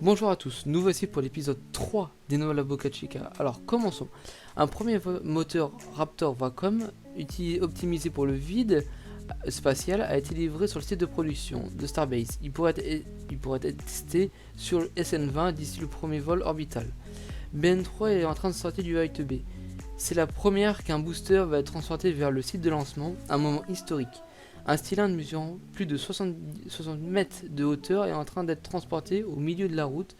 Bonjour à tous, nous voici pour l'épisode 3 des nouvelles Boca Chica. Alors commençons. Un premier moteur Raptor Vacom, optimisé pour le vide spatial, a été livré sur le site de production de Starbase. Il pourrait être testé sur le SN20 d'ici le premier vol orbital. BN3 est en train de sortir du A8B. C'est la première qu'un booster va être transporté vers le site de lancement, un moment historique. Un cylindre mesurant plus de 60 mètres de hauteur est en train d'être transporté au milieu de la route,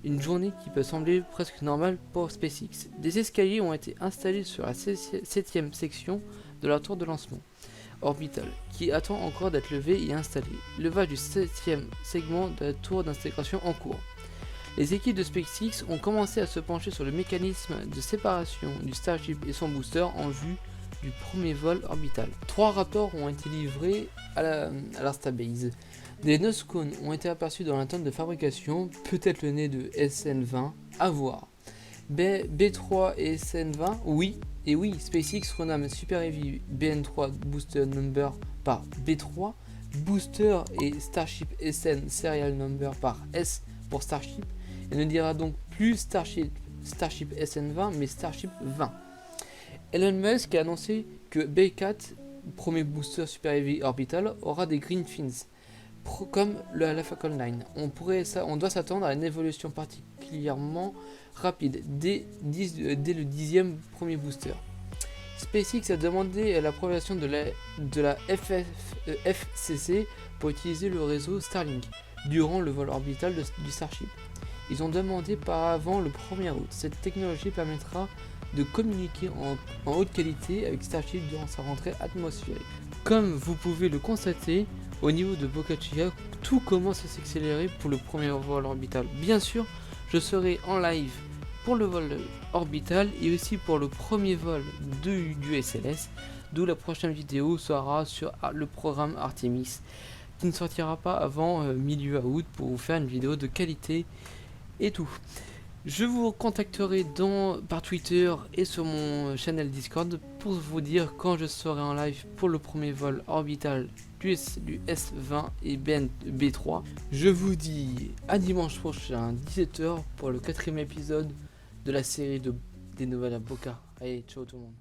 une journée qui peut sembler presque normale pour SpaceX. Des escaliers ont été installés sur la 7ème section de la tour de lancement orbitale, qui attend encore d'être levée et installée. Levage du 7ème segment de la tour d'intégration en cours. Les équipes de SpaceX ont commencé à se pencher sur le mécanisme de séparation du Starship et son booster en vue du premier vol orbital. 3 Raptors ont été livrés à la Starbase. Des nose cones ont été aperçus dans l'attente de fabrication, peut-être le nez de SN20, à voir. B3 et SN20, oui, et oui, SpaceX renomme Super Heavy BN3 Booster Number par B3, Booster et Starship SN Serial Number par S pour Starship, et ne dira donc plus Starship SN20 mais Starship 20. Elon Musk a annoncé que B4, premier booster Super Heavy orbital, aura des green fins, comme la Falcon 9. On doit s'attendre à une évolution particulièrement rapide dès le 10e premier booster. SpaceX a demandé l'approbation de la FCC pour utiliser le réseau Starlink durant le vol orbital du Starship. Ils ont demandé par avant le 1er août. Cette technologie permettra de communiquer en haute qualité avec Starship durant sa rentrée atmosphérique. Comme vous pouvez le constater, au niveau de Boca Chica, tout commence à s'accélérer pour le premier vol orbital. Bien sûr, je serai en live pour le vol orbital et aussi pour le premier vol du SLS, d'où la prochaine vidéo sera sur le programme Artemis, qui ne sortira pas avant milieu août pour vous faire une vidéo de qualité et tout. Je vous contacterai par Twitter et sur mon channel Discord pour vous dire quand je serai en live pour le premier vol orbital du S20 et B3. Je vous dis à dimanche prochain 17h pour le 4ème épisode de la série des nouvelles à Boca. Allez, ciao tout le monde.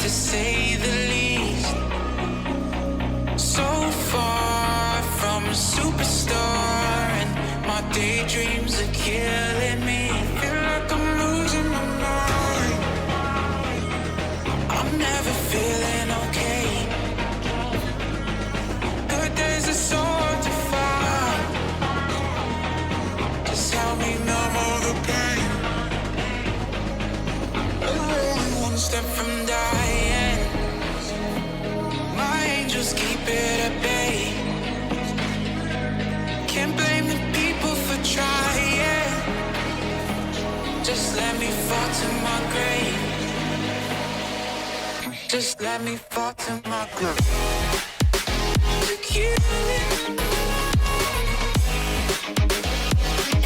to say the least. So far from a superstar, and my daydreams are killing me. Feel like I'm losing my mind. I'm never feeling okay. Good days are so hard to find. Just help me numb all the pain. I'm only one step from dying. My angels keep it at bay. Can't blame the people for trying. Just let me fall to my grave. Just let me fall to my grave. To kill it.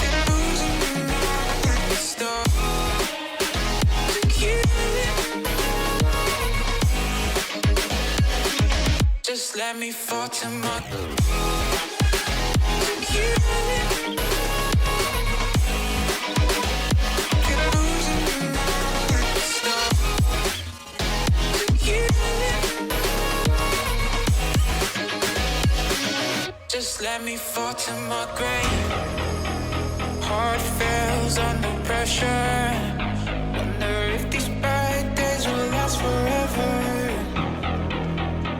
Get losing my stop. To kill it. Just let me fall to my grave. To kill it. Get losing my stop. To kill it. Just let me fall to my grave. Heart fails under pressure. Wonder if these bad days will last forever.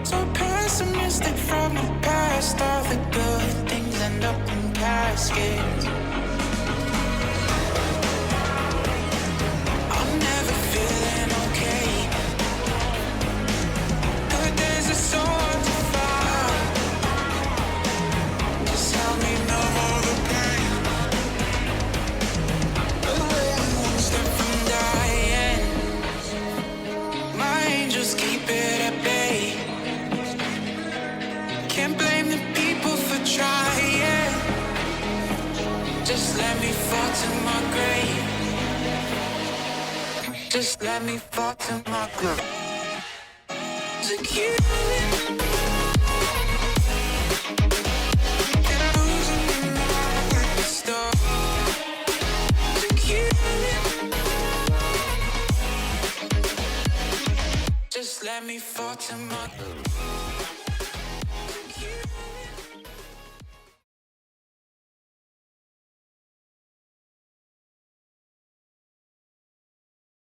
So pessimistic from the past. All the good things end up in caskets. I'm never feeling okay. Good days are so hard to find. Just help me numb all the pain. I'm only one step from dying. My angels keep it at bay. Can't blame the people for trying. Just let me fall to my grave. Just let me fall to my grave. To kill it. Get losing my stop. To kill it. Just let me fall to my grave.